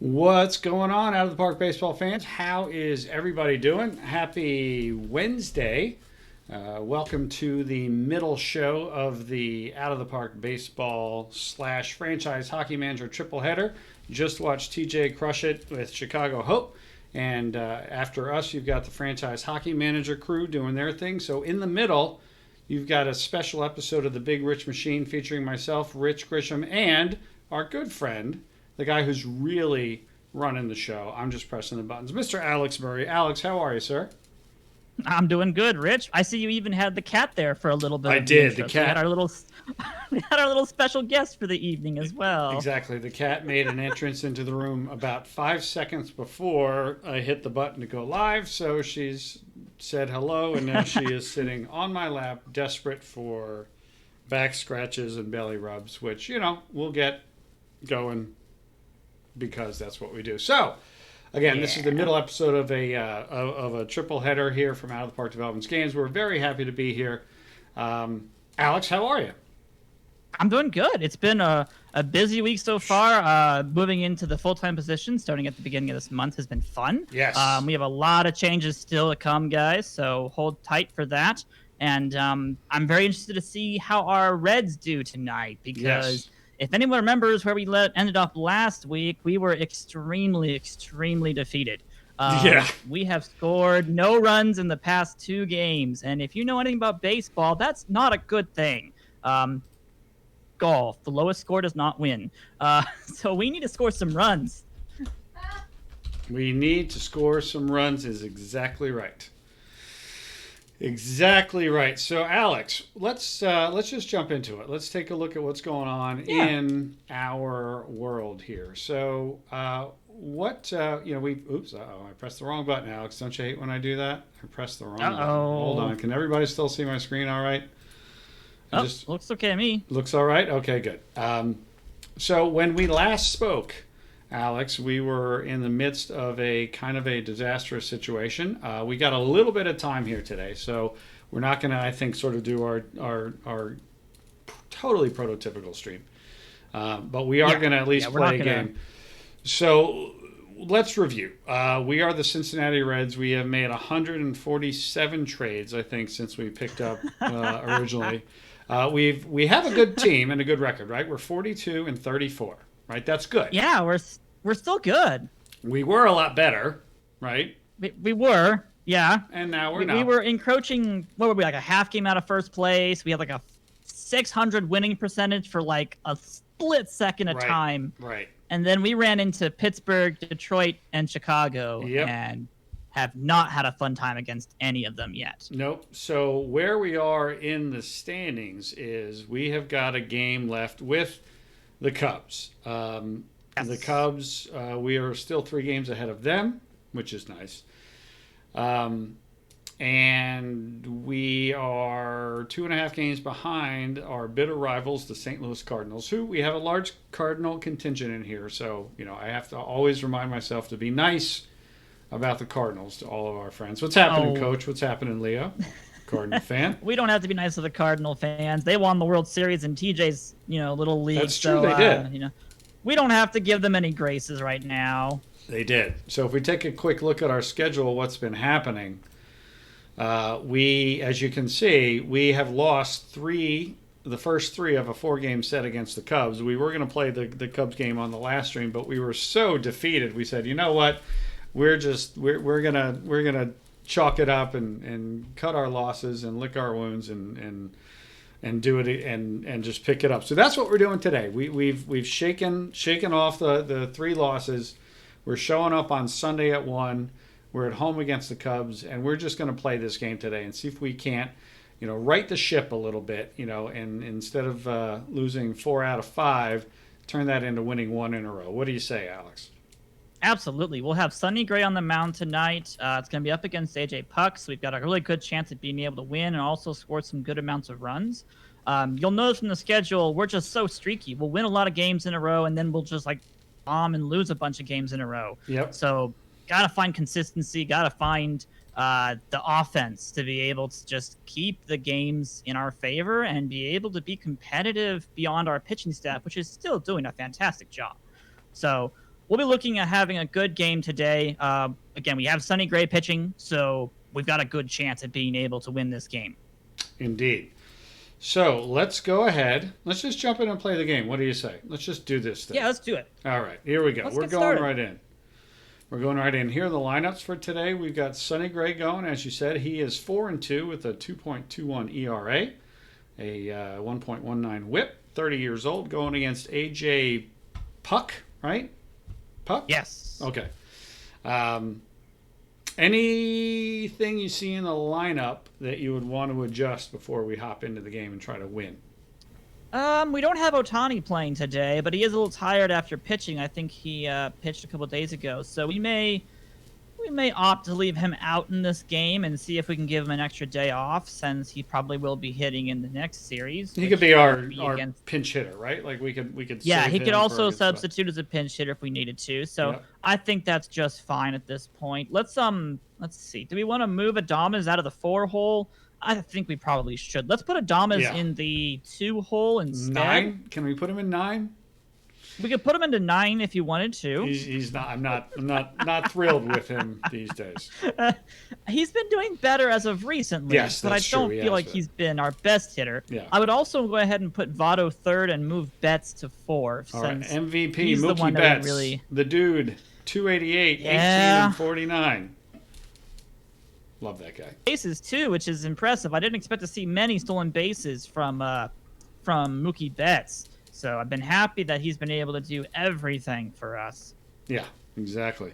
What's going on, Out of the Park baseball fans? How is everybody doing? Happy Wednesday. Welcome to the middle show of the Out of the Park baseball slash franchise hockey manager triple header. Just watched TJ crush it with Chicago Hope. And after us, you've got the franchise hockey manager crew doing their thing. So in the middle, you've got a special episode of the Big Rich Machine featuring myself, Rich Grisham, and our good friend, the guy who's really running the show. I'm just pressing the buttons. Mr. Alex Murray. Alex, how are you, sir? I'm doing good, Rich. I see you even had the cat there for a little bit. I Of the did. The intro. So we had cat. our little, we had our little special guest for the evening as well. Exactly. The cat made an entrance into the room about 5 seconds before I hit the button to go live. So she's said hello, and now she is sitting on my lap, desperate for back scratches and belly rubs, which, we'll get going because that's what we do. So, again, this is the middle episode of a triple header here from Out of the Park Developments Games. We're very happy to be here. Alex, how are you? I'm doing good. It's been a busy week so far. Moving into the full-time position starting at the beginning of this month has been fun. Yes. We have a lot of changes still to come, guys, so hold tight for that. And I'm very interested to see how our Reds do tonight because Yes. if anyone remembers where we ended up last week, we were extremely, extremely defeated. Yeah. We have scored no runs in the past 2 games. And if you know anything about baseball, that's not a good thing. Golf, the lowest score does not win. So we need to score some runs. We need to score some runs is exactly right. Exactly right. So, Alex, let's just jump into it. Let's take a look at what's going on in our world here. So, oops, I pressed the wrong button, Alex. Don't you hate when I do that? I pressed the wrong button. Hold on. Can everybody still see my screen all right? Looks okay to me. Looks all right? Okay, good. So when we last spoke, Alex, we were in the midst of a kind of a disastrous situation. We got a little bit of time here today, so we're not going to, I think, sort of do our totally prototypical stream. But we are going to at least play a game. So let's review. We are the Cincinnati Reds. We have made 147 trades, I think, since we picked up originally. We have a good team and a good record, right? We're 42-34, right? That's good. Yeah, we're still good. We were a lot better, right? We were, yeah. And now we're not. We were encroaching. What were we, like a half game out of first place? We had like a 600 winning percentage for like a split second of time. Right. And then we ran into Pittsburgh, Detroit, and Chicago, and have not had a fun time against any of them yet. Nope. So where we are in the standings is we have got a game left with the Cubs. Yes. The Cubs, we are still 3 games ahead of them, which is nice. And we are 2.5 games behind our bitter rivals, the St. Louis Cardinals, who we have a large Cardinal contingent in here. So, I have to always remind myself to be nice about the Cardinals to all of our friends. What's happening, Coach? What's happening, Leo? Cardinal fan. We don't have to be nice to the Cardinal fans. They won the World Series in TJ's, little league. That's true. They did. We don't have to give them any graces right now. They did. So if we take a quick look at our schedule, what's been happening, we, as you can see, we have lost the first 3 of a 4-game set against the Cubs. We were going to play the Cubs game on the last stream, but we were so defeated. We said, you know what? We're gonna chalk it up and cut our losses and lick our wounds and do it and just pick it up. So that's what we're doing today. We've shaken off the 3 losses. We're showing up on Sunday at 1. We're at home against the Cubs, and we're just going to play this game today and see if we can't, right the ship a little bit, and instead of losing 4 out of 5, turn that into winning 1 in a row. What do you say, Alex? Absolutely. We'll have Sonny Gray on the mound tonight. It's going to be up against AJ Puck, so we've got a really good chance at being able to win and also score some good amounts of runs. You'll notice from the schedule, we're just so streaky. We'll win a lot of games in a row, and then we'll just bomb and lose a bunch of games in a row. Yep. So got to find consistency, got to find the offense to be able to just keep the games in our favor and be able to be competitive beyond our pitching staff, which is still doing a fantastic job. So we'll be looking at having a good game today. Again, we have Sonny Gray pitching, so we've got a good chance at being able to win this game. Indeed. So let's go ahead. Let's just jump in and play the game. What do you say? Let's just do this thing. Yeah, let's do it. All right, here we go. Let's We're get going started. right in. We're going right in. Here are the lineups for today. We've got Sonny Gray going. As you said, he is 4-2 with a 2.21 ERA, a 1.19 WHIP, 30 years old, going against AJ Puck, right? Puck? Yes. Okay. Anything you see in the lineup that you would want to adjust before we hop into the game and try to win? We don't have Ohtani playing today, but he is a little tired after pitching. I think he pitched a couple days ago, so we may opt to leave him out in this game and see if we can give him an extra day off, since he probably will be hitting in the next series. He could be our against... pinch hitter, right? Like we could. Yeah, save he him could for a also good spot. substitute as a pinch hitter if we needed to. So Yep. I think that's just fine at this point. Let's see. Do we want to move Adames out of the 4 hole? I think we probably should. Let's put Adames in the 2 hole instead. 9? Can we put him in 9? We could put him into 9 if you wanted to. He's not. I'm not thrilled with him these days. He's been doing better as of recently. Yes, but I that's don't true. He feel has like been. he's been our best hitter. Yeah. I would also go ahead and put Votto 3rd and move Betts to 4. All right, since MVP he's the Mookie one that Betts, really... the dude, 288, 18 Yeah. and 49. Love that guy. Bases too, which is impressive. I didn't expect to see many stolen bases from Mookie Betts. So I've been happy that he's been able to do everything for us. Yeah, exactly.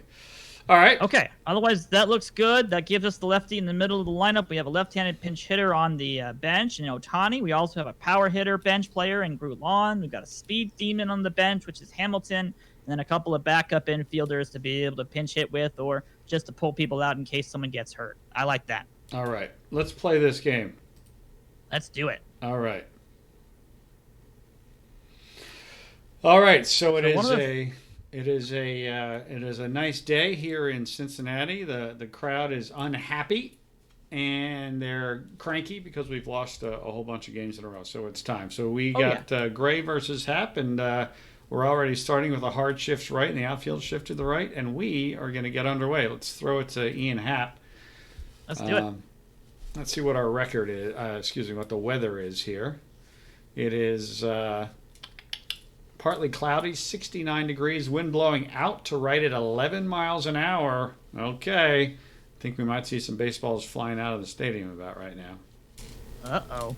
All right. Okay. Otherwise, that looks good. That gives us the lefty in the middle of the lineup. We have a left-handed pinch hitter on the bench in Ohtani. We also have a power hitter bench player in Grulon. We've got a speed demon on the bench, which is Hamilton, and then a couple of backup infielders to be able to pinch hit with, or just to pull people out in case someone gets hurt. I like that. All right. Let's play this game. Let's do it. All right. All right. So it is a nice day here in Cincinnati. The crowd is unhappy and they're cranky because we've lost a whole bunch of games in a row. So it's time. So we got Gray versus Happ, and we're already starting with a hard shift right and the outfield shift to the right, and we are going to get underway. Let's throw it to Ian Happ. Let's do it. Let's see what our record is. What the weather is here. It is partly cloudy, 69 degrees, wind blowing out to right at 11 miles an hour. Okay. I think we might see some baseballs flying out of the stadium about right now. Uh-oh.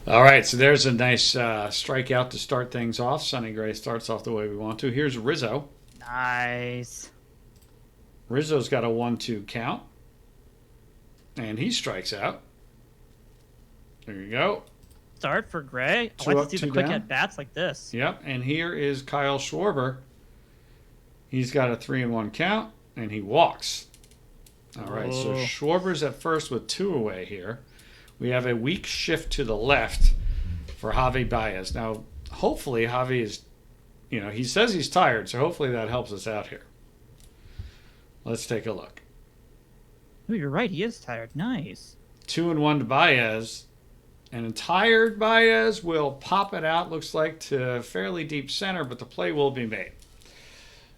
All right, so there's a nice strikeout to start things off. Sonny Gray starts off the way we want to. Here's Rizzo. Nice. Rizzo's got a 1-2 count. And he strikes out. There you go. Start for Gray. I 2 like up, to see 2 the quick down. at-bats like this. Yep, and here is Kyle Schwarber. He's got a 3-1 count, and he walks. All right, so Schwarber's at first with 2 away here. We have a weak shift to the left for Javi Baez. Now, hopefully Javi is, he says he's tired, so hopefully that helps us out here. Let's take a look. Oh, you're right. He is tired. Nice. 2-1 to Baez. And a tired Baez will pop it out, looks like, to fairly deep center, but the play will be made.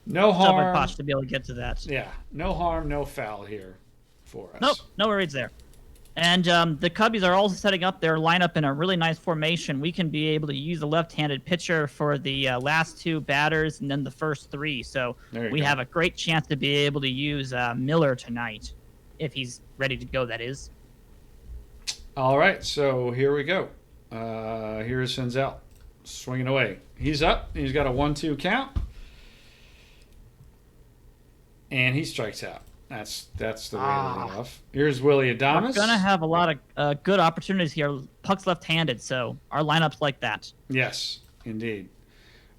No harm. Potch to be able to get to that. Yeah, no harm, no foul here for us. Nope, no worries there. And the Cubbies are also setting up their lineup in a really nice formation. We can be able to use the left-handed pitcher for the last 2 batters and then the first 3. So we have a great chance to be able to use Miller tonight, if he's ready to go, that is. All right, so here we go. Here's Senzel swinging away. He's up. He's got a 1-2 count. And he strikes out. That's the way to lead off. Here's Willie Adames. We're going to have a lot of good opportunities here. Puck's left-handed, so our lineup's like that. Yes, indeed.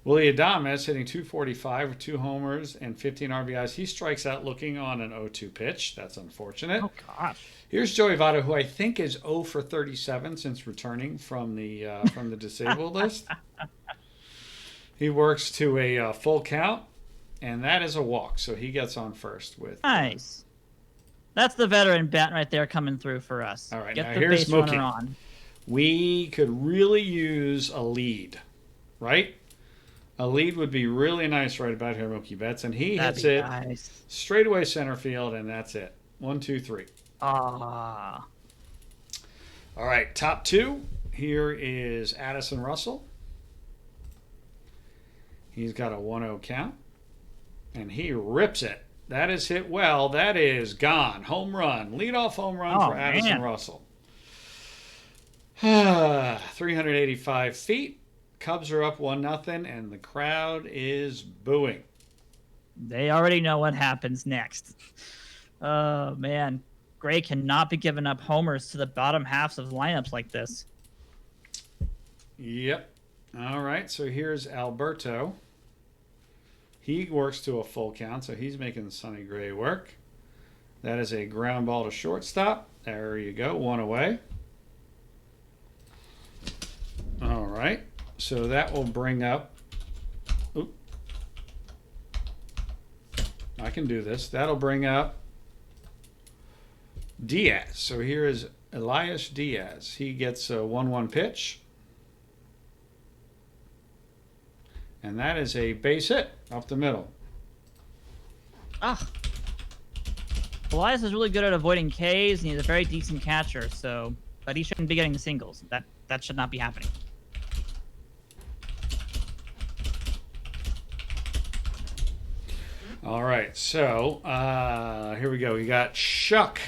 Willie Adames hitting .245 with 2 homers and 15 RBIs. He strikes out looking on an 0-2 pitch. That's unfortunate. Oh, gosh. Here's Joey Votto, who I think is 0 for 37 since returning from the disabled list. He works to a full count, and that is a walk. So he gets on first with. Nice. That's the veteran bat right there coming through for us. All right, Get now the here's base runner Mookie. on. We could really use a lead, right? A lead would be really nice right about here, Mookie Betts, and he That'd hits be it nice. straight away center field, and that's it. 1, 2, 3. Ah. All right, top two. Here is Addison Russell. He's got a 1-0 count, and he rips it. That is hit well. That is gone. Home run. Leadoff home run for Addison man. Russell. 385 feet. Cubs are up 1-0, and the crowd is booing. They already know what happens next. Oh, man. Gray cannot be giving up homers to the bottom halves of lineups like this. Yep. All right, so here's Alberto. He works to a full count, so he's making Sonny Gray work. That is a ground ball to shortstop. There you go, 1 away. All right, so that will bring up... Oop. I can do this. That'll bring up Diaz. So here is Elias Diaz. He gets a 1-1 pitch. And that is a base hit up the middle. Ah. Elias is really good at avoiding Ks, and he's a very decent catcher, but he shouldn't be getting the singles. That should not be happening. All right, so here we go. We got Shuck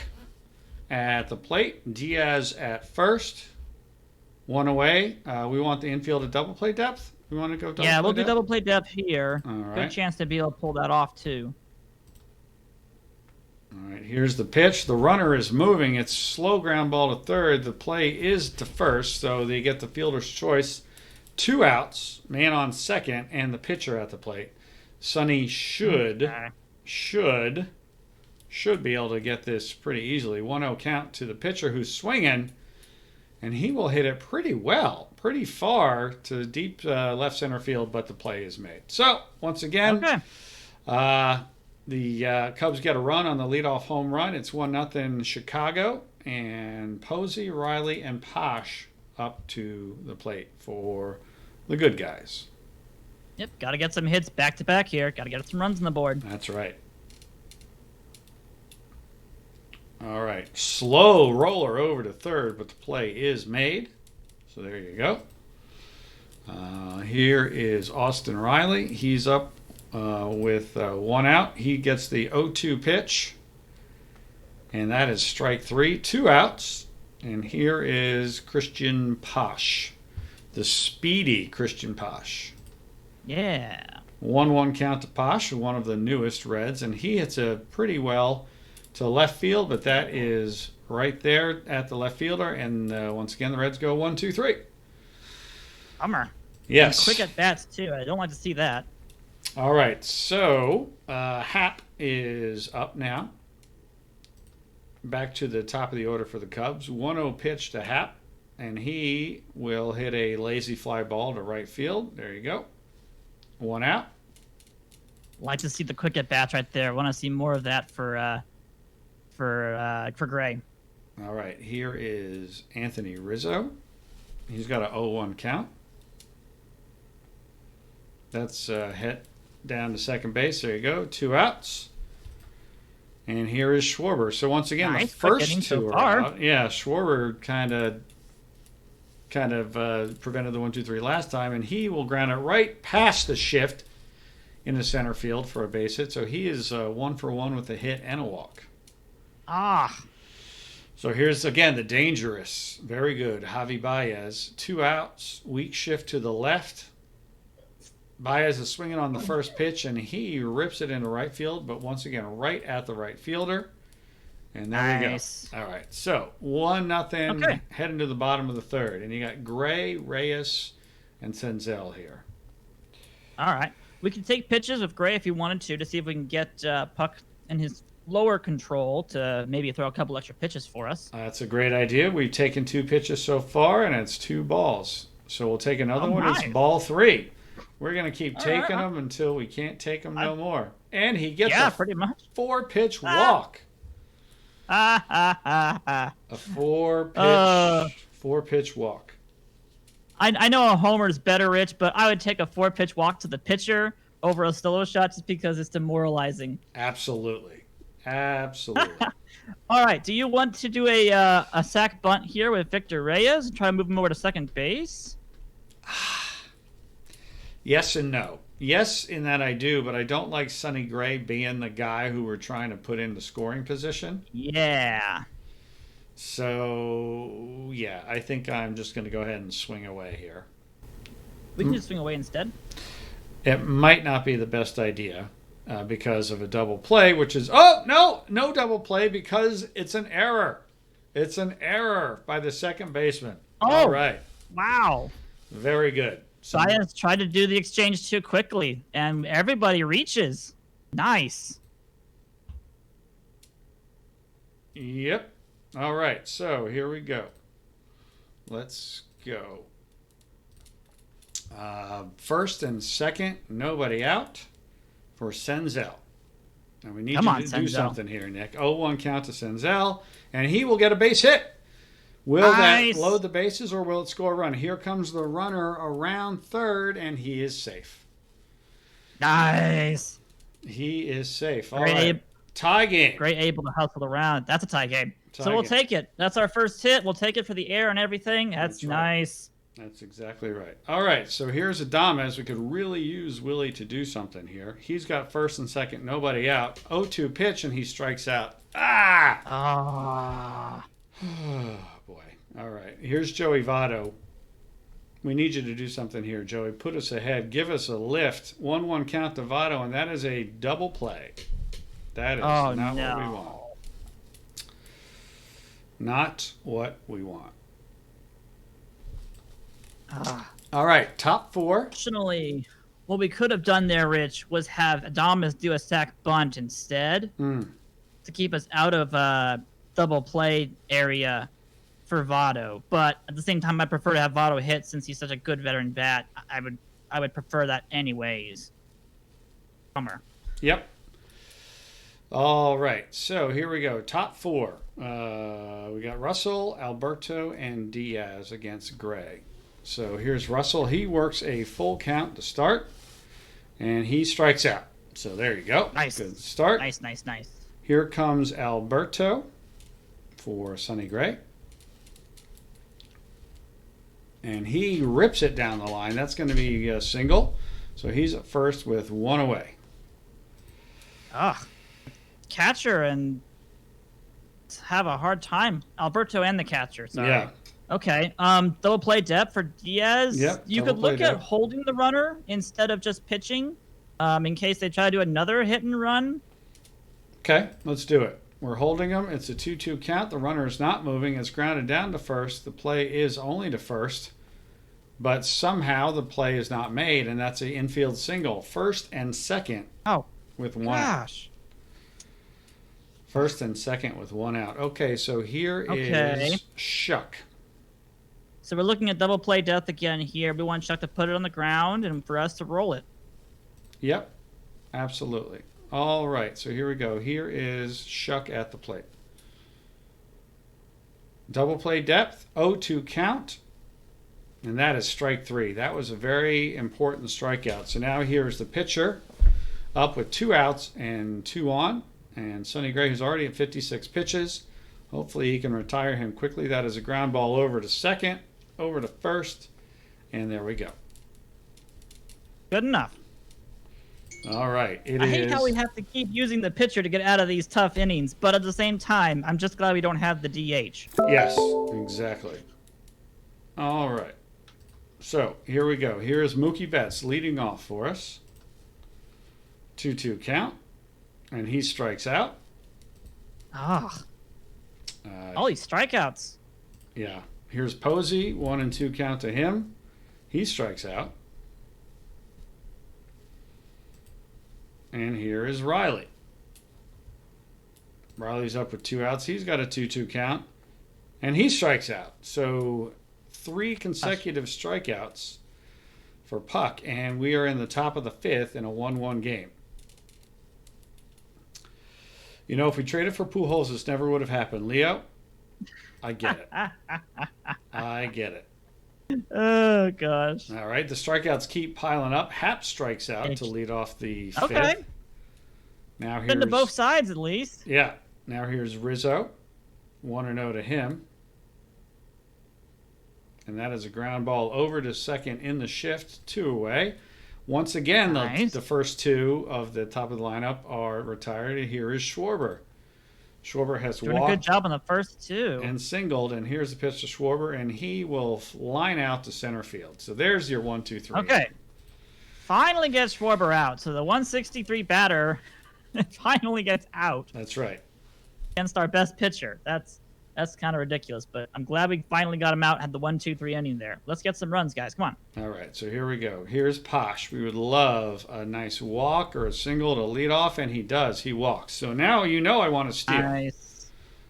at the plate, Diaz at first, 1 away. We want the infield at double play depth. We want to go double play Yeah, we'll do depth? double play depth here. All right. Good chance to be able to pull that off, too. All right, here's the pitch. The runner is moving. It's slow ground ball to third. The play is to first, so they get the fielder's choice. 2 outs, man on second, and the pitcher at the plate. Sonny should be able to get this pretty easily. 1-0 count to the pitcher who's swinging, and he will hit it pretty well, pretty far to deep left center field, but the play is made. So, once again, the Cubs get a run on the leadoff home run. It's 1-0 Chicago, and Posey, Riley, and Posh up to the plate for the good guys. Yep, got to get some hits back-to-back here. Got to get some runs on the board. That's right. All right. Slow roller over to third, but the play is made. So there you go. Here is Austin Riley. He's up with 1 out. He gets the 0-2 pitch. And that is strike 3. 2 outs. And here is Christian Posh. The speedy Christian Posh. Yeah. 1-1 count to Posh, one of the newest Reds, and he hits it pretty well to left field, but that is right there at the left fielder, and once again the Reds go 1, 2, 3. Bummer. Yes. And quick at bats too. I don't like to see that. All right, so Happ is up now. Back to the top of the order for the Cubs. 1-0 pitch to Happ, and he will hit a lazy fly ball to right field. There you go. 1 out. Like to see the quick at bats right there. Want to see more of that for Gray. All right, here is Anthony Rizzo. He's got a 0-1 count. That's hit down to second base. There you go. 2 outs. And here is Schwarber. So once again, nice. The first Getting two so are far. out. Yeah, Schwarber kind of prevented the 1, 2, 3 last time, and he will ground it right past the shift in the center field for a base hit. So he is 1 for 1 with a hit and a walk. Ah. So here's again the dangerous, very good Javi Baez. 2 outs, weak shift to the left. Baez is swinging on the first pitch, and he rips it into right field, but once again right at the right fielder. And there Nice. we go. All right, so 1-0 Okay. heading to the bottom of the third, and you got Gray, Reyes, and Senzel here. All right. We can take pitches with Gray if you wanted to see if we can get Puck in his lower control to maybe throw a couple extra pitches for us. That's a great idea. We've taken 2 pitches so far, and it's 2 balls. So we'll take another one. Nice. It's ball 3. We're going to keep taking right. them until we can't take them no more. And he gets Pretty much. 4-pitch walk. A 4-pitch walk. I know a homer is better, Rich, but I would take a 4-pitch walk to the pitcher over a solo shot just because it's demoralizing. Absolutely. Absolutely. All right. Do you want to do a sack bunt here with Victor Reyes and try to move him over to second base? Yes and no. Yes, in that I do, but I don't like Sonny Gray being the guy who we're trying to put in the scoring position. Yeah. So, yeah, I think I'm just going to go ahead and swing away here. We can just swing away instead. It might not be the best idea because of a double play, which is, oh, no double play because it's an error. It's an error by the second baseman. Oh, all right. Wow. Very good. Science tried to do the exchange too quickly, and everybody reaches. Nice. Yep. All right. So here we go. Let's go. First and second, nobody out for Senzel. And we need Come you on, to Senzel. do something here, Nick. 0-1 count to Senzel, and he will get a base hit. Will Nice. that load the bases or will it score a run? Here comes the runner around third, and he is safe. Nice. He is safe. All Great right. Abe. Tie game. Great able to hustle around. That's a tie game. Tie So we'll game. take it. That's our first hit. We'll take it for the air and everything. That's right. nice. That's exactly right. All right, so here's Adames. We could really use Willie to do something here. He's got first and second, nobody out. 0-2 pitch, and he strikes out. Ah! Ah. Oh, boy. All right, here's Joey Votto. We need you to do something here, Joey. Put us ahead. Give us a lift. 1-1 count to Votto, and that is a double play. That is not what we want. Not what we want. All right, top four. Fortunately, what we could have done there, Rich, was have Adamas do a sack bunt instead to keep us out of double play area for Votto. But at the same time, I prefer to have Votto hit since he's such a good veteran bat. I would prefer that anyways. Bummer. Yep. All right, so here we go. Top four. We got Russell, Alberto, and Diaz against Gray. So here's Russell. He works a full count to start, and he strikes out. So there you go. Nice. Good start. Nice. Here comes Alberto for Sonny Gray. And he rips it down the line. That's going to be a single. So he's at first with one away. Catcher and have a hard time. Alberto and the catcher. Sorry. Yeah. Okay. Double play depth for Diaz. Yep, You double could play look at depth. holding the runner instead of just pitching, in case they try to do another hit and run. Okay, let's do it. We're holding him. It's a 2-2 count. The runner is not moving. It's grounded down to first. The play is only to first. But somehow the play is not made, and that's an infield single. First and second with one out. Gosh. First and second with one out. Okay, so here is Shuck. So we're looking at double play depth again here. We want Chuck to put it on the ground and for us to roll it. Yep, absolutely. All right, so here we go. Here is Shuck at the plate. Double play depth, 0-2 count, and that is strike three. That was a very important strikeout. So now here's the pitcher up with 2 outs and 2 on, and Sonny Gray, who's already at 56 pitches. Hopefully he can retire him quickly. That is a ground ball over to second, over to first, and there we go. Good enough. All right. I hate how we have to keep using the pitcher to get out of these tough innings, but at the same time, I'm just glad we don't have the DH. Yes, exactly. All right. So here we go. Here is Mookie Betts leading off for us. 2-2 count, and he strikes out. All these strikeouts. Yeah. Here's Posey, 1 and 2 count to him. He strikes out. And here is Riley. Riley's up with 2 outs. He's got a 2-2 count. And he strikes out. So 3 consecutive strikeouts for Puck. And we are in the top of the 5th in a 1-1 game. You know, if we traded for Pujols, this never would have happened. Leo, I get it. I get it. Oh gosh. All right, the strikeouts keep piling up. Hap strikes out to lead off the Okay. fifth. Now Been to both here's sides at least. yeah. Now here's Rizzo. 1-0 to him. And that is a ground ball over to second in the shift, 2 away. Once again, Nice. the first two of the top of the lineup are retired. Here is Schwarber. Schwarber has Doing a good walked job on the first two. and singled, and here's the pitch to Schwarber, and he will line out to center field. So there's your 1-2-3. Okay. Finally gets Schwarber out. So the 163 batter finally gets out That's right. against our best pitcher. That's kind of ridiculous, but I'm glad we finally got him out. Had the 1-2-3 inning there. Let's get some runs, guys. Come on. All right, so here we go. Here's Posh. We would love a nice walk or a single to lead off, and he does. He walks. So now you know I want to steal. Nice.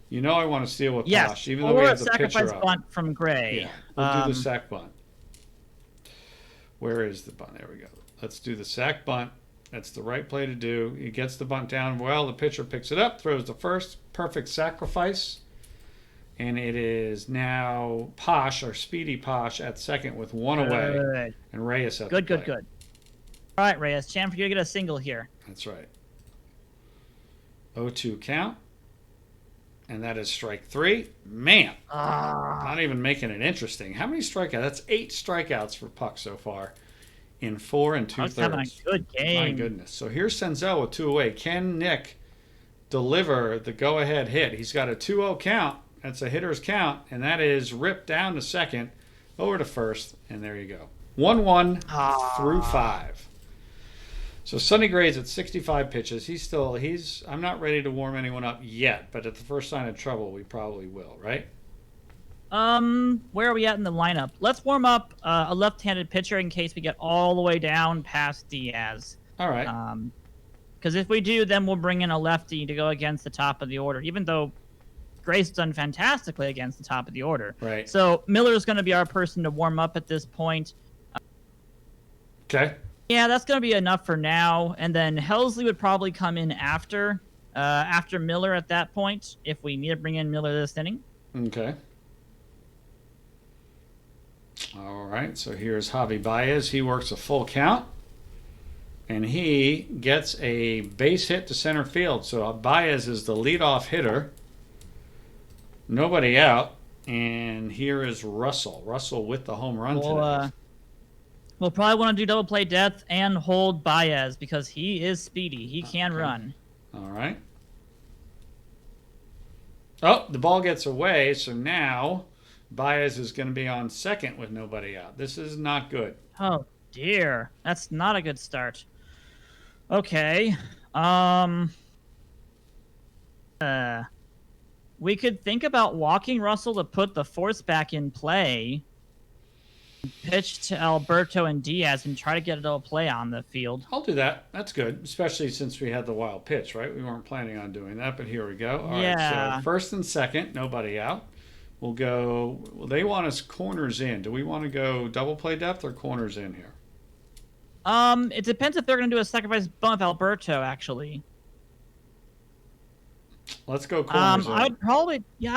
You know I want to steal with Yes. Posh, even though we have the sacrifice pitcher up. bunt from Gray. Yeah, we'll do the sack bunt. Where is the bunt? There we go. Let's do the sack bunt. That's the right play to do. He gets the bunt down well. The pitcher picks it up, throws the first. Perfect sacrifice. And it is now Posh, our speedy Posh, at second with 1 away. Good. And Reyes at Good, the good, plate. good. All right, Reyes. Chance for you to get a single here. That's right. 0-2 count. And that is strike 3. Man, not even making it interesting. How many strikeouts? That's 8 strikeouts for Puck so far in 4 2/3. Puck's having a good game. My goodness. So here's Senzel with 2 away. Can Nick deliver the go-ahead hit? He's got a 2-0 count. That's a hitter's count, and that is ripped down to second, over to first, and there you go. 1-1 through 5. So Sonny Gray's at 65 pitches. I'm not ready to warm anyone up yet, but at the first sign of trouble, we probably will, right? Where are we at in the lineup? Let's warm up a left-handed pitcher in case we get all the way down past Diaz. All right. Because if we do, then we'll bring in a lefty to go against the top of the order, even though Gray's done fantastically against the top of the order. Right. So Miller's going to be our person to warm up at this point. Okay. Yeah, that's going to be enough for now. And then Helsley would probably come in after Miller at that point if we need to bring in Miller this inning. Okay. All right. So here's Javi Baez. He works a full count. And he gets a base hit to center field. So Baez is the leadoff hitter. Nobody out. And here is Russell. Russell with the home run today. We'll probably want to do double play depth and hold Baez because he is speedy. He can run. All right. Oh, the ball gets away. So now Baez is going to be on second with nobody out. This is not good. Oh, dear. That's not a good start. Okay. We could think about walking Russell to put the force back in play, pitch to Alberto and Diaz, and try to get a double play on the field. I'll do that. That's good, especially since we had the wild pitch, right? We weren't planning on doing that, but here we go. All right, so first and second, nobody out. We'll go. Well, they want us corners in. Do we want to go double play depth or corners in here? It depends if they're going to do a sacrifice bunt with Alberto, actually. Let's go corners in. I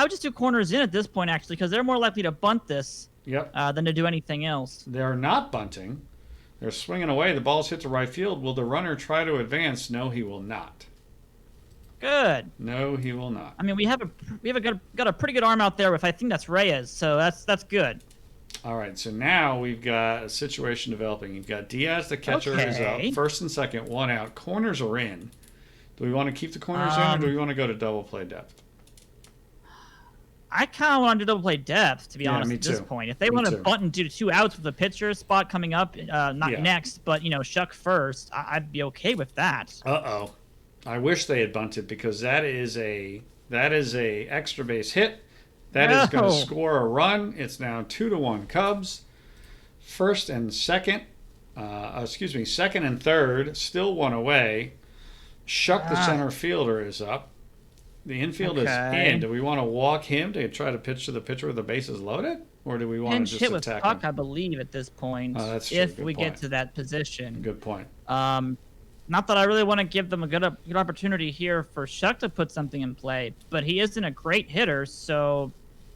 would just do corners in at this point, actually, because they're more likely to bunt this than to do anything else. They're not bunting. They're swinging away. The ball's hit to right field. Will the runner try to advance? No, he will not. Good. No, he will not. I mean, we have got a pretty good arm out there with, I think that's Reyes, so that's good. All right, so now we've got a situation developing. You've got Diaz, the catcher, is up. First and second, 1 out. Corners are in. Do we want to keep the corners in, or do we want to go to double play depth? I kind of want to do double play depth, to be honest, at this too. point. If they want to bunt and do 2 outs with a pitcher spot coming up, next, but, shuck first, I'd be okay with that. Uh-oh. I wish they had bunted because that is a extra base hit. That is going to score a run. It's now 2-1 Cubs. Second and third, still 1 away. Shuck, the center fielder, is up. The infield is in. Do we want to walk him to try to pitch to the pitcher with the bases loaded? Or do we want to just hit attack with Puck, him? I believe, at this point, that's true. if Good we point. get to that position. Good point. Not that I really want to give them a good opportunity here for Shuck to put something in play, but he isn't a great hitter, so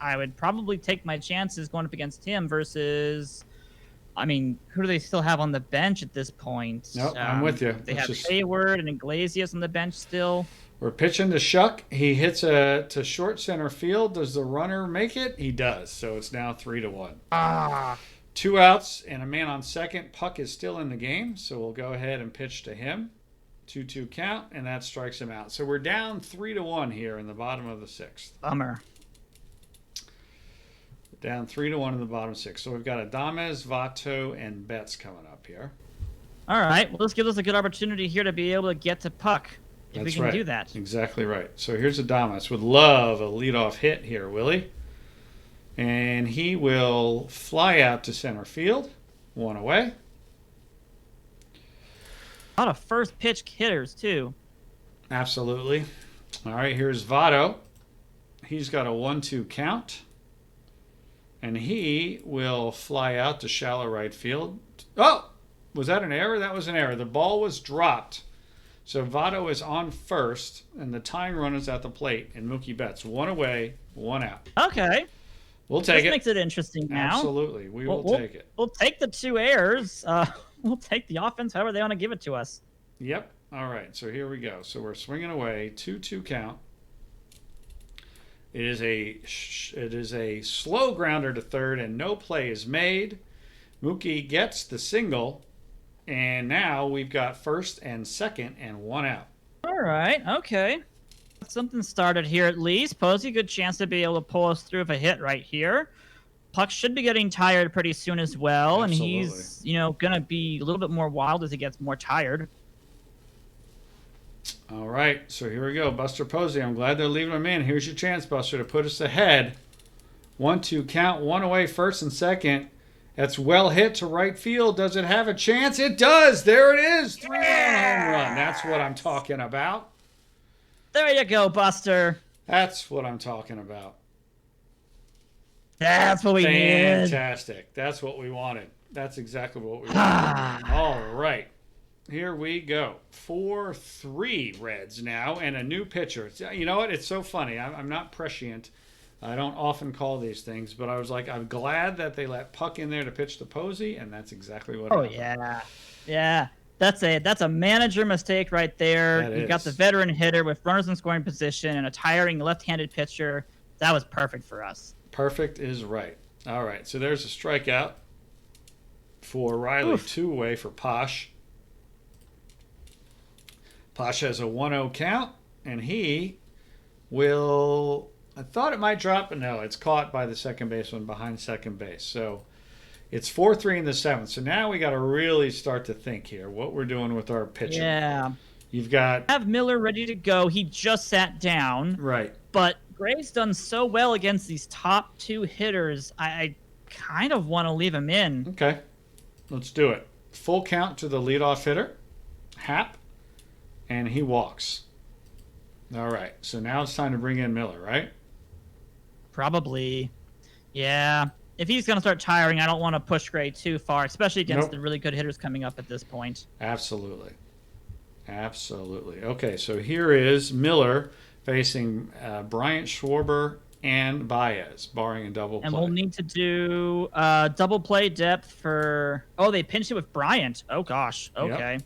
I would probably take my chances going up against him versus, I mean, who do they still have on the bench at this point? Nope, I'm with you. They have Hayward and Iglesias on the bench still. We're pitching to Shuck. He hits to short center field. Does the runner make it? He does. So it's now 3-1. Ah. 2 outs and a man on second. Puck is still in the game, so we'll go ahead and pitch to him. 2-2 count, and that strikes him out. So we're down 3-1 here in the bottom of the 6th. Bummer. Down 3-1 in the bottom 6. So we've got Adames, Vato, and Betts coming up here. All right. Well, this gives us a good opportunity here to be able to get to Puck. If That's we can right. do that. Exactly right. So here's Adames. Would love a leadoff hit here, Willie. And he will fly out to center field. 1 away. A lot of first pitch hitters, too. Absolutely. All right, here's Votto. He's got a 1-2 count. And he will fly out to shallow right field. Oh, was that an error? That was an error. The ball was dropped. So Votto is on first, and the tying run is at the plate. And Mookie Betts, 1 away, 1 out. Okay. We'll take This it. makes it interesting now. Absolutely. We'll take it. We'll take the 2 errors. We'll take the offense however they want to give it to us. Yep. All right. So here we go. So we're swinging away. 2-2 count. It is a slow grounder to third, and no play is made. Mookie gets the single, and now we've got first and second and 1 out. All right. Okay. Something started here at least. Posey, good chance to be able to pull us through with a hit right here. Puck should be getting tired pretty soon as well, Absolutely. and he's, going to be a little bit more wild as he gets more tired. All right, so here we go. Buster Posey. I'm glad they're leaving him in. Here's your chance, Buster, to put us ahead. 1-2 count, 1 away, first and second. That's well hit to right field. Does it have a chance? It does. There it is. 3-run home run. That's what I'm talking about. There you go, Buster. That's what I'm talking about. That's what we needed. Fantastic. That's what we wanted. That's exactly what we wanted. All right. Here we go. 4-3 Reds now, and a new pitcher. You know what? It's so funny. I'm not prescient. I don't often call these things, but I was like, I'm glad that they let Puck in there to pitch to Posey, and that's exactly what happened. Yeah. That's a manager mistake right there. You got the veteran hitter with runners in scoring position and a tiring left-handed pitcher. That was perfect for us. Perfect is right. All right, so there's a strikeout for Riley. Oof. 2 away for Posh. Posh has a 1-0 count, and he will... I thought it might drop, but no, it's caught by the second baseman behind second base. So it's 4-3 in the 7th. So now we got to really start to think here what we're doing with our pitching. Yeah. You've got... Have Miller ready to go. He just sat down. Right. But Gray's done so well against these top 2 hitters. I kind of want to leave him in. Okay. Let's do it. Full count to the leadoff hitter, Hap, and he walks. All right. So now it's time to bring in Miller, right? Probably. Yeah. If he's going to start tiring, I don't want to push Gray too far, especially against the really good hitters coming up at this point. Absolutely. Okay, so here is Miller facing Bryant, Schwarber, and Baez, barring a double play. And we'll need to do double play depth for... Oh, they pinched it with Bryant. Oh, gosh. Okay. Yep.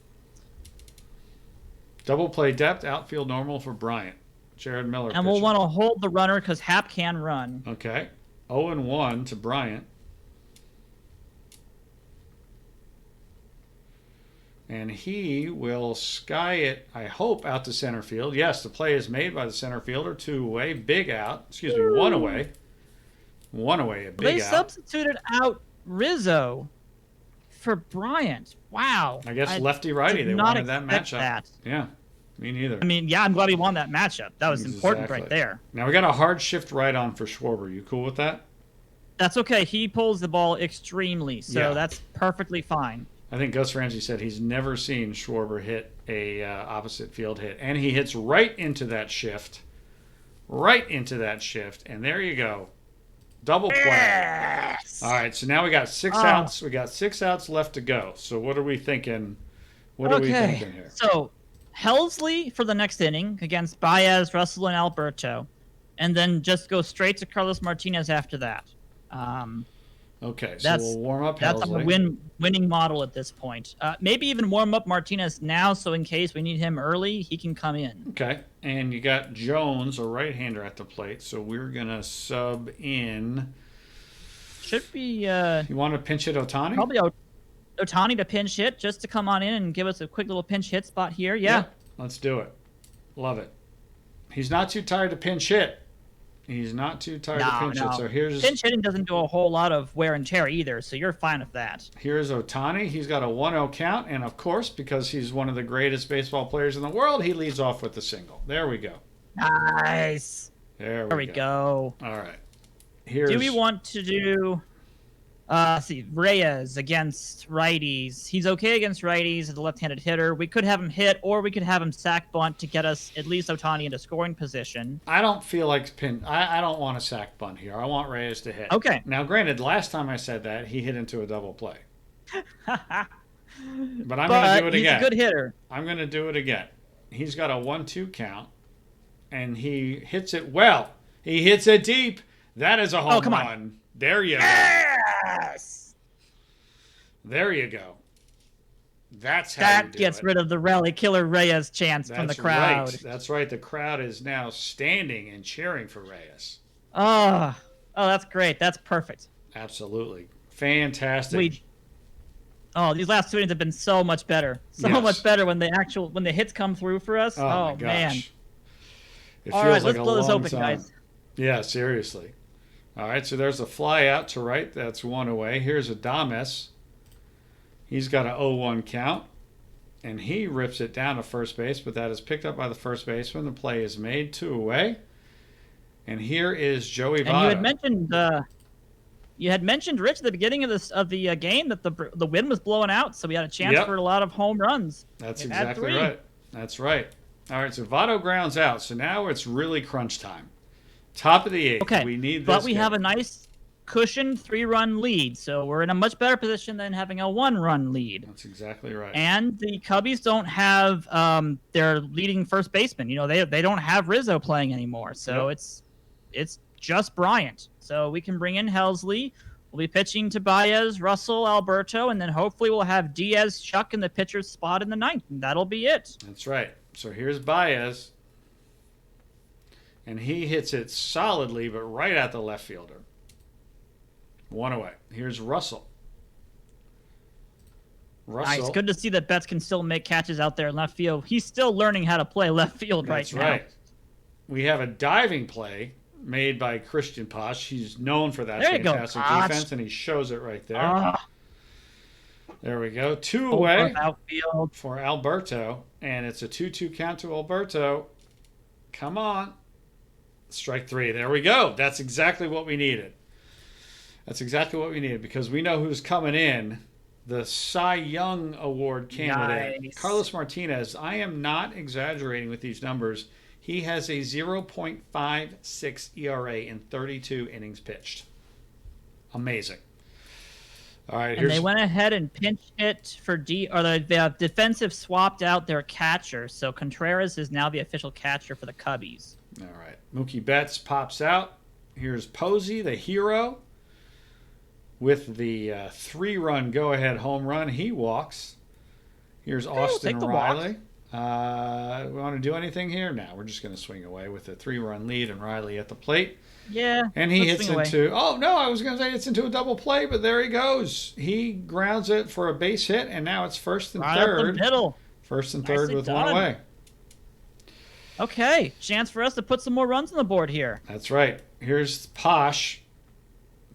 Double play depth, outfield normal for Bryant. Jared Miller And we'll want to hold the runner because Hap can run. Okay. 0-1 to Bryant. And he will sky it, I hope, out to center field. Yes, the play is made by the center fielder. 2 away, big out. Excuse me, 1 away. 1 away, a big They out. substituted out Rizzo for Bryant. Wow. I guess lefty-righty. They wanted that matchup. That. Yeah, me neither. I mean, yeah, I'm glad he won that matchup. That was important Exactly. right there. Now we got a hard shift right on for Schwarber. You cool with that? That's okay. He pulls the ball extremely, so Yeah. that's perfectly fine. I think Gus Ramsey said he's never seen Schwarber hit a opposite field hit, and he hits right into that shift, and there you go, double play. Yes! All right, so now we got 6 outs. We got 6 outs left to go. So what are we thinking? What are we thinking here? So Helsley for the next inning against Baez, Russell, and Alberto. and then just go straight to Carlos Martinez after that. Okay, so we'll warm up That's Helsley. a winning model at this point. Maybe even warm up Martinez now, so in case we need him early, he can come in. Okay, and you got Jones, a right-hander, at the plate, so we're gonna sub in. Should be. You want to pinch hit Ohtani? Probably Ohtani to pinch hit, just to come on in and give us a quick little pinch hit spot here. Yeah. Let's do it. Love it. He's not too tired to pinch hit. He's not too tired to pinch hit. So here's pinch hitting doesn't do a whole lot of wear and tear either, so you're fine with that. Here's Ohtani. He's got a 1-0 count, and of course, because he's one of the greatest baseball players in the world, he leads off with the single. There we go. Nice. There we go. All right. Do we want to do? See, Reyes against righties. He's okay against righties as a left-handed hitter. We could have him hit, or we could have him sack bunt to get us at least Ohtani into scoring position. I don't feel like I don't want a sack bunt here. I want Reyes to hit. Okay. Now, granted, last time I said that, he hit into a double play. But I'm going to do it again. He's a good hitter. I'm going to do it again. He's got a 1-2 count, and he hits it well. He hits it deep. That is a home run. On. There you go. Yes! There you go. That's how that gets rid of the rally killer Reyes chance from the crowd. Right. That's right. The crowd is now standing and cheering for Reyes. Oh, that's great. That's perfect. Absolutely. Fantastic. These last 2 innings have been so much better. Much better when the hits come through for us. Oh my gosh. Man. It All feels right, like let's blow this open, guys. Yeah, seriously. All right, so there's a fly out to right. That's one away. Here's Adames. He's got an 0-1 count, and he rips it down to first base, but that is picked up by the first baseman. The play is made, 2 away. And here is Joey Votto. And you had mentioned, Rich, at the beginning of the game that the wind was blowing out, so we had a chance for a lot of home runs. That's exactly right. That's right. All right, so Votto grounds out. So now it's really crunch time. Top of the 8th. Okay, we need this. But we have a nice cushioned 3-run lead, so we're in a much better position than having a 1-run lead. That's exactly right. And the Cubbies don't have their leading first baseman. They don't have Rizzo playing anymore, so it's just Bryant. So we can bring in Helsley. We'll be pitching to Baez, Russell, Alberto, and then hopefully we'll have Diaz, Chuck in the pitcher's spot in the 9th, and that'll be it. That's right. So here's Baez. And he hits it solidly, but right at the left fielder. 1 away. Here's Russell. Nice. Good to see that Betts can still make catches out there in left field. He's still learning how to play left field right now. That's right. We have a diving play made by Christian Posh. He's known for that fantastic defense, and he shows it right there. There we go. 2 away for Alberto, and it's a 2-2 count to Alberto. Come on. Strike 3. There we go. That's exactly what we needed. Because we know who's coming in. The Cy Young Award candidate, nice. Carlos Martinez. I am not exaggerating with these numbers. He has a 0.56 ERA in 32 innings pitched. Amazing. All right. And they went ahead and pinch hit for the defensive swapped out their catcher. So Contreras is now the official catcher for the Cubbies. All right. Mookie Betts pops out. Here's Posey, the hero, with the 3-run go-ahead home run. He walks. Here's Austin Riley. We want to do anything here? No, we're just going to swing away with a 3-run lead and Riley at the plate. Yeah. And he hits into... Oh, no, I was going to say it's into a double play, but there he goes. He grounds it for a base hit, and now it's first and third. Up the middle. First and third with 1 away. Okay, chance for us to put some more runs on the board here. That's right. Here's Posh.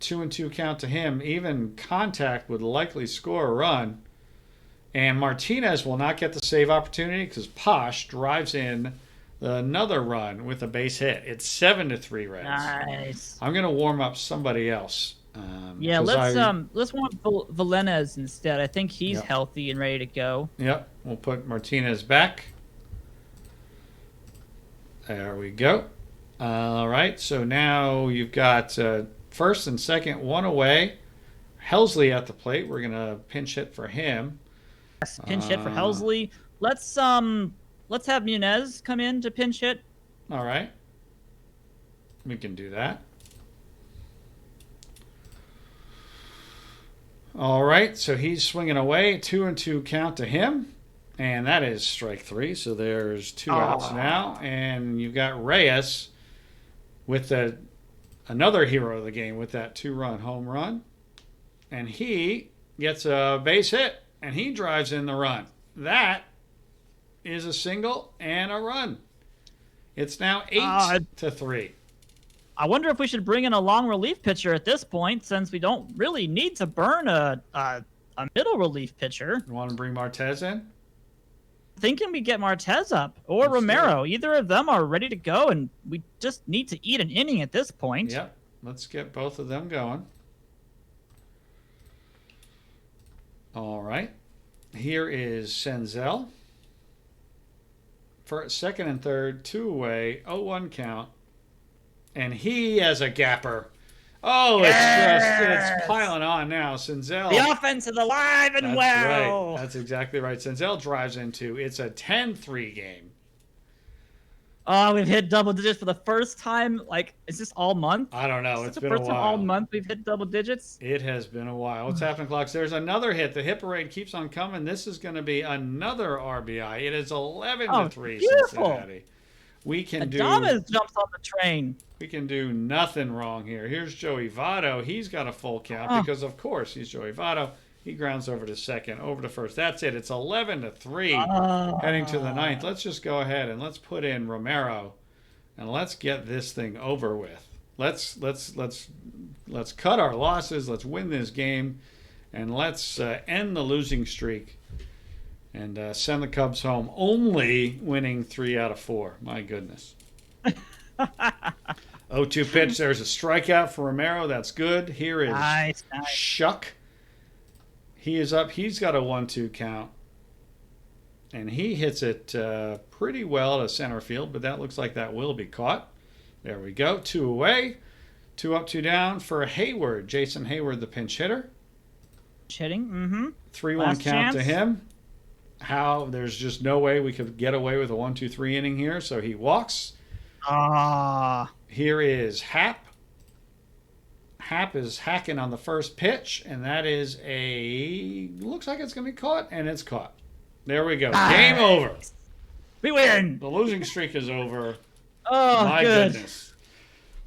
2-2 count to him. Even contact would likely score a run. And Martinez will not get the save opportunity because Posh drives in another run with a base hit. It's 7-3 Reds. Nice. I'm going to warm up somebody else. Let's warm up Valenez instead. I think he's healthy and ready to go. Yep. We'll put Martinez back. There we go. All right. So now you've got first and second, 1 away. Helsley at the plate. We're going to pinch hit for him. Yes, pinch hit for Helsley. Let's have Munez come in to pinch hit. All right. We can do that. All right, so he's swinging away. 2-2 count to him. And that is strike 3. So there's 2 outs now. And you've got Reyes with another hero of the game with that 2-run home run. And he gets a base hit. And he drives in the run. That is a single and a run. It's now 8-3. I wonder if we should bring in a long relief pitcher at this point, since we don't really need to burn a middle relief pitcher. You want to bring Martez in? Thinking we get Martez up or Romero. Either of them are ready to go, and we just need to eat an inning at this point. Yep. Let's get both of them going. All right. Here is Senzel. For second and third, 2 away, 0-1 count. And he has a gapper. Oh, it's piling on now. Senzel. The offense is alive and well. Right. That's exactly right. Senzel drives into it's a 10-3 game. Oh, we've hit double digits for the first time. Like, is this all month? I don't know. It's been a while. The first time all month we've hit double digits. It has been a while. What's happening, Clocks? There's another hit. The hit parade keeps on coming. This is going to be another RBI. It is 11-3 Cincinnati. We can Adames jumps on the train. We can do nothing wrong here. Here's Joey Votto. He's got a full count because, of course, he's Joey Votto. He grounds over to second, over to first. That's it. It's 11-3 heading to the ninth. Let's just go ahead and let's put in Romero, and let's get this thing over with. Let's cut our losses. Let's win this game, and let's end the losing streak and send the Cubs home, only winning 3 out of 4. My goodness. 0-2 pitch. There's a strikeout for Romero. That's good. Here is nice. Shuck. He is up. He's got a 1-2 count. And he hits it pretty well to center field, but that looks like that will be caught. There we go. 2 away. 2 up, 2 down for Hayward. Jason Hayward, the pinch hitter. Hitting. Mm-hmm. 3-1 count chance to him. There's just no way we could get away with a 1-2-3 inning here, so he walks. Here is Happ. Happ is hacking on the first pitch, and that is looks like it's going to be caught, and it's caught. There we go. Game over. We win. The losing streak is over. Oh, my good. Goodness.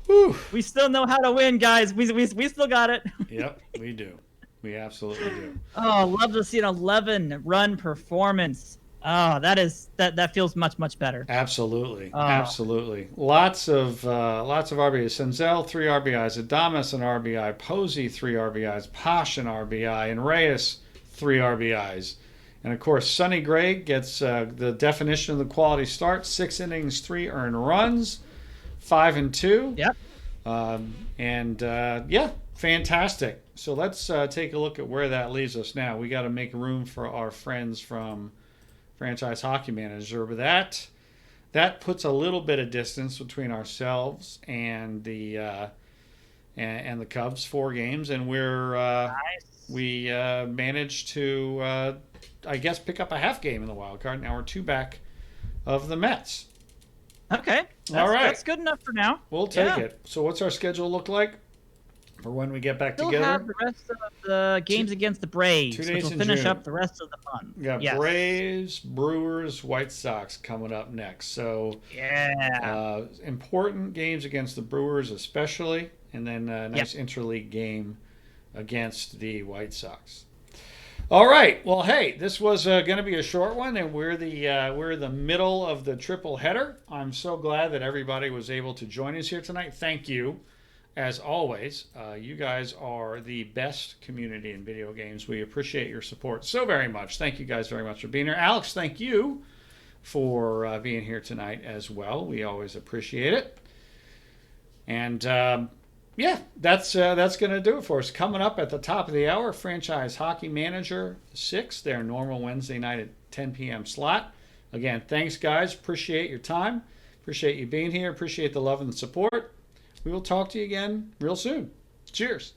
Whew. We still know how to win, guys. We still got it. Yep, we do. We absolutely do. Oh, love to see an 11-run performance. Oh, that feels much better. Absolutely, absolutely. Lots of RBIs. Senzel 3 RBIs, Adames an RBI, Posey 3 RBIs, Posh an RBI, and Reyes 3 RBIs. And of course, Sonny Gray gets the definition of the quality start: 6 innings, 3 earned runs, 5-2. Yep. Yeah, fantastic. So let's take a look at where that leaves us now. We got to make room for our friends from Franchise Hockey Manager, but that puts a little bit of distance between ourselves and the Cubs. 4 games, and we managed to I guess pick up a half game in the wild card. Now we're 2 back of the Mets. Okay. All right. That's good enough for now. We'll take it. So what's our schedule look like for when we get back together? We'll have the rest of the games against the Braves, 2 days which will in finish June. up the rest of the fun. We got Braves, Brewers, White Sox coming up next. So important games against the Brewers especially, and then a nice interleague game against the White Sox. All right. Well, hey, this was going to be a short one, and we're the middle of the triple header. I'm so glad that everybody was able to join us here tonight. Thank you, as always. You guys are the best community in video games. We appreciate your support so very much. Thank you guys very much for being here. Alex, thank you for being here tonight as well. We always appreciate it. And that's going to do it for us. Coming up at the top of the hour, Franchise Hockey Manager 6, their normal Wednesday night at 10 p.m. slot. Again, thanks, guys. Appreciate your time. Appreciate you being here. Appreciate the love and the support. We will talk to you again real soon. Cheers.